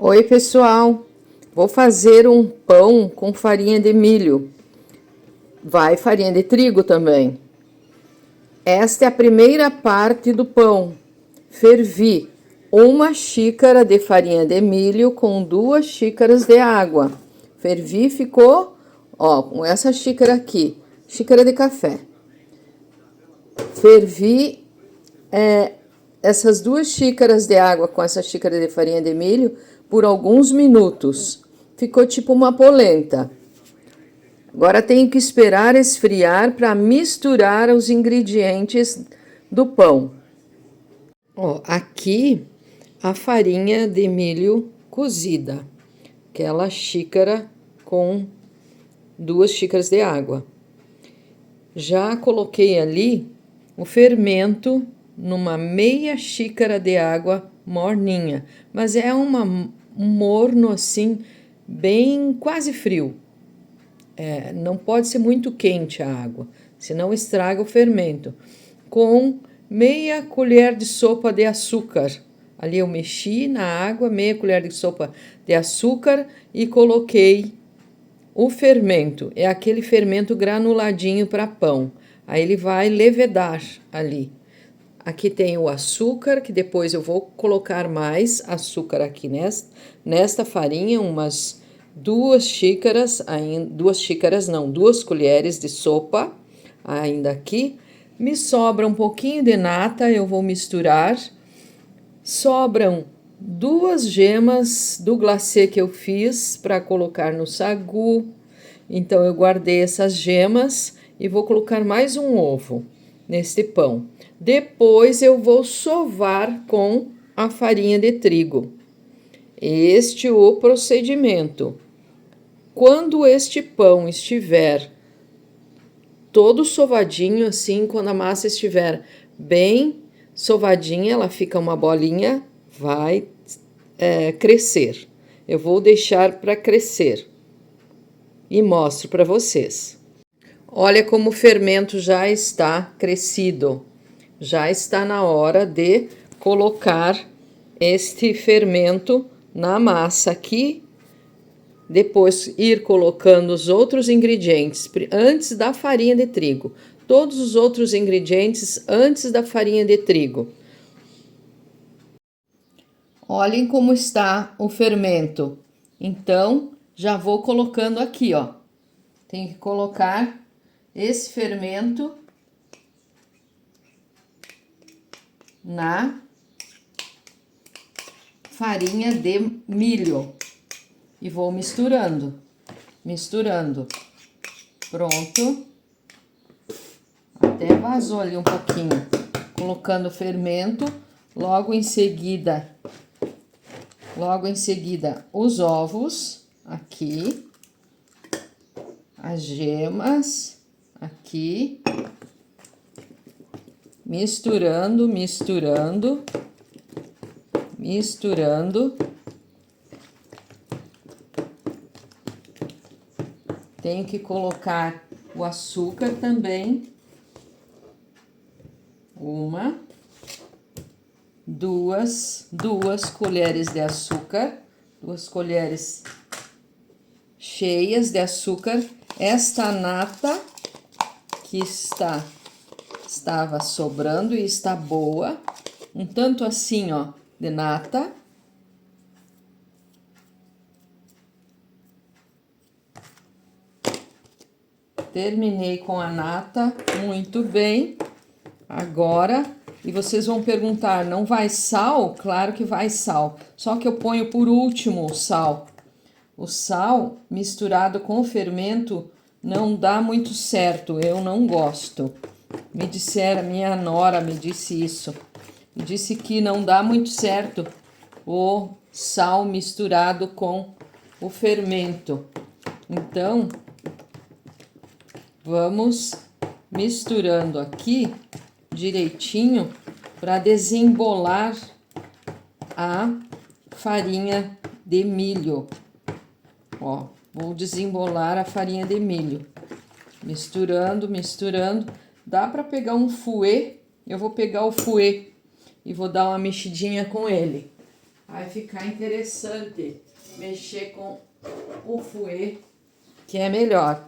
Oi, pessoal. Vou fazer um pão com farinha de milho. Vai farinha de trigo também. Esta é a primeira parte do pão. Fervi 1 xícara de farinha de milho com 2 xícaras de água. Fervi, ficou, ó, com essa xícara aqui, xícara de café. Fervi essas 2 xícaras de água com essa xícara de farinha de milho por alguns minutos. Ficou tipo uma polenta. Agora tenho que esperar esfriar para misturar os ingredientes do pão. Ó, aqui a farinha de milho cozida, aquela xícara com 2 xícaras de água. Já coloquei ali o fermento numa meia xícara de água morninha, mas é um morno assim, bem quase frio. Não pode ser muito quente a água, senão estraga o fermento. Com meia colher de sopa de açúcar. Ali eu mexi na água, meia colher de sopa de açúcar e coloquei o fermento. É aquele fermento granuladinho para pão. Aí ele vai levedar ali. Aqui tem o açúcar, que depois eu vou colocar mais açúcar aqui nesta farinha, umas 2 xícaras, 2 colheres de sopa, ainda aqui. Me sobra um pouquinho de nata, eu vou misturar. Sobram 2 gemas do glacê que eu fiz para colocar no sagu. Então, eu guardei essas gemas e vou colocar mais um ovo neste pão. Depois eu vou sovar com a farinha de trigo. Este é o procedimento. Quando este pão estiver todo sovadinho, assim, quando a massa estiver bem sovadinha, ela fica uma bolinha, vai crescer. Eu vou deixar para crescer e mostro para vocês. Olha como o fermento já está crescido. Já está na hora de colocar este fermento na massa aqui. Depois ir colocando os outros ingredientes antes da farinha de trigo. Todos os outros ingredientes antes da farinha de trigo. Olhem como está o fermento. Então, já vou colocando aqui, ó. Tem que colocar esse fermento na farinha de milho e vou misturando. Pronto. Até vazou ali um pouquinho. Colocando o fermento, logo em seguida os ovos aqui, as gemas aqui. Misturando. Tenho que colocar o açúcar também. 2 colheres de açúcar. 2 colheres cheias de açúcar. Esta nata que estava sobrando e está boa, um tanto assim, ó, de nata. Terminei com a nata, muito bem. Agora, e vocês vão perguntar, não vai sal? Claro que vai sal, só que eu ponho por último o sal. O sal misturado com o fermento não dá muito certo, eu não gosto. Me disseram, minha nora me disse isso. Me disse que não dá muito certo o sal misturado com o fermento. Então, vamos misturando aqui direitinho para desembolar a farinha de milho. Ó, vou desembolar a farinha de milho. Misturando. Dá para pegar um fouet. Eu vou pegar o fouet e vou dar uma mexidinha com ele. vai ficar interessante mexer com o fouet, que é melhor.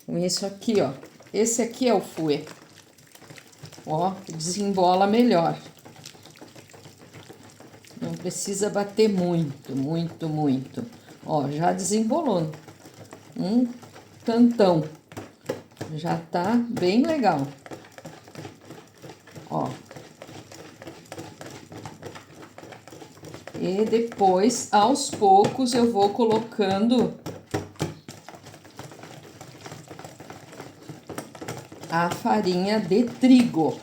Com isso aqui, ó. Esse aqui é o fouet. Ó, desembola melhor. Não precisa bater muito, muito, muito. Ó, já desembolou. Um tantão. Já tá bem legal. Ó. E depois, aos poucos, eu vou colocando a farinha de trigo.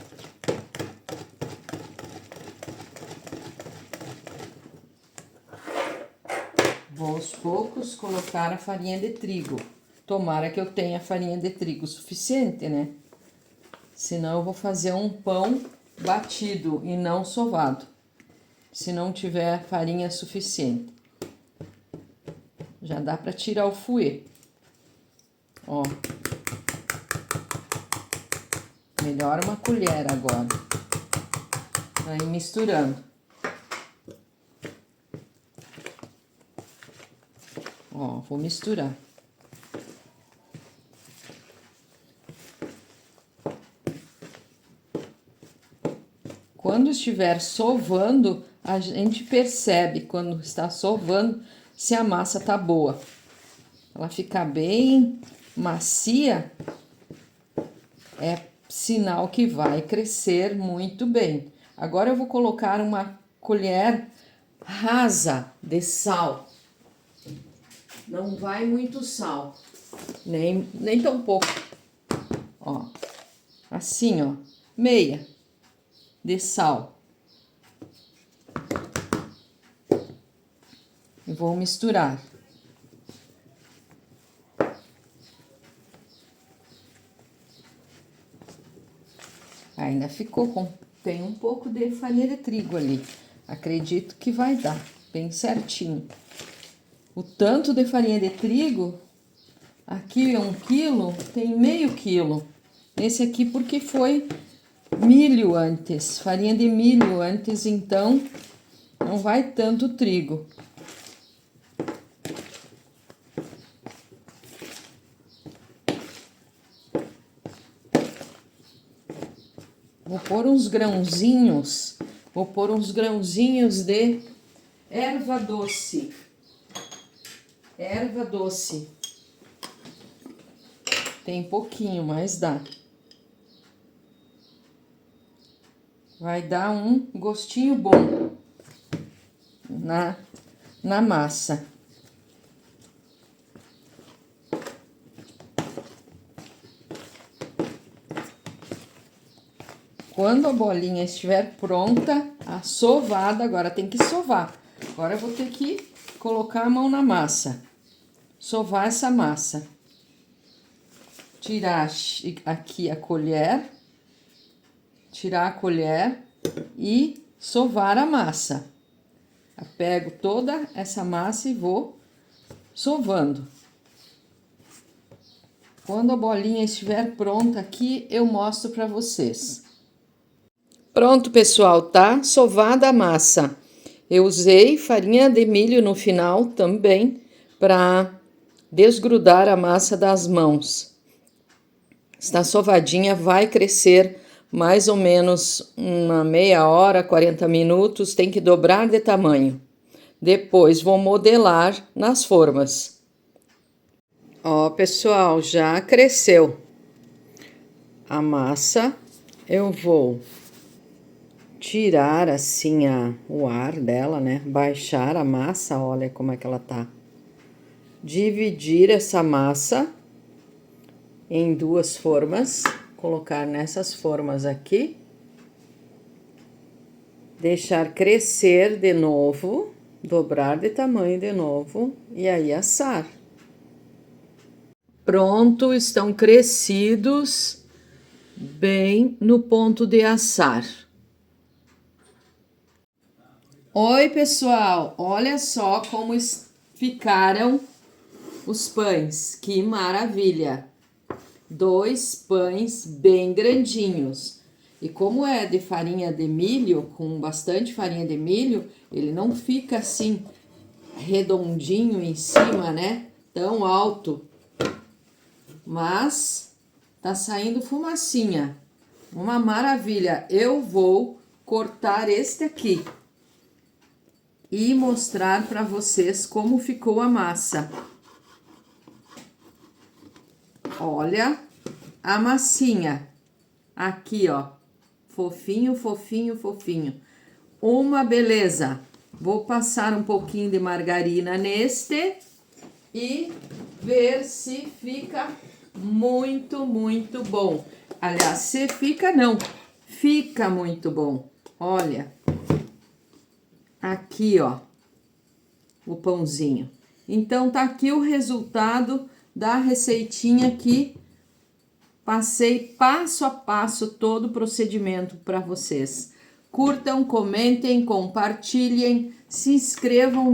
Vou aos poucos colocar a farinha de trigo. Tomara que eu tenha farinha de trigo suficiente, né? Senão eu vou fazer um pão batido e não sovado. Se não tiver farinha suficiente. Já dá para tirar o fouet. Ó. Melhor uma colher agora. Aí misturando. Ó, vou misturar. Quando estiver sovando, a gente percebe quando está sovando se a massa tá boa. Ela fica bem macia, é sinal que vai crescer muito bem. Agora eu vou colocar uma colher rasa de sal. Não vai muito sal, nem tão pouco. Ó, assim, ó, meia de sal. E vou misturar. Ainda ficou tem um pouco de farinha de trigo ali. Acredito que vai dar bem certinho. O tanto de farinha de trigo, aqui é 1 quilo, tem meio quilo. Esse aqui porque foi milho antes, farinha de milho antes, então não vai tanto trigo. Vou pôr uns grãozinhos de erva doce. Erva doce. Tem pouquinho, mas dá. Vai dar um gostinho bom na massa. Quando a bolinha estiver pronta, a sovada, agora tem que sovar. Agora eu vou ter que colocar a mão na massa. Sovar essa massa. Tirar aqui a colher. Tirar a colher e sovar a massa. Eu pego toda essa massa e vou sovando. Quando a bolinha estiver pronta aqui, eu mostro para vocês. Pronto, pessoal, tá sovada a massa. Eu usei farinha de milho no final também para desgrudar a massa das mãos. Está sovadinha, vai crescer mais ou menos uma meia hora, 40 minutos, tem que dobrar de tamanho. Depois vou modelar nas formas. Ó, pessoal, já cresceu a massa. Eu vou tirar assim o ar dela, né? Baixar a massa, olha como é que ela tá. Dividir essa massa em 2 formas, colocar nessas formas aqui. Deixar crescer de novo, dobrar de tamanho de novo e aí assar. Pronto, estão crescidos bem no ponto de assar. Oi, pessoal, olha só como ficaram os pães, que maravilha! 2 pães bem grandinhos. E como é de farinha de milho, com bastante farinha de milho, ele não fica assim redondinho em cima, né? Tão alto. Mas tá saindo fumacinha. Uma maravilha. Eu vou cortar este aqui e mostrar para vocês como ficou a massa. Olha a massinha. Aqui, ó. Fofinho, fofinho, fofinho. Uma beleza. Vou passar um pouquinho de margarina neste e ver se fica muito, muito bom. Aliás, se fica, não. Fica muito bom. Olha. Aqui, ó. O pãozinho. Então, tá aqui o resultado da receitinha que passei passo a passo todo o procedimento para vocês. Curtam, comentem, compartilhem, se inscrevam.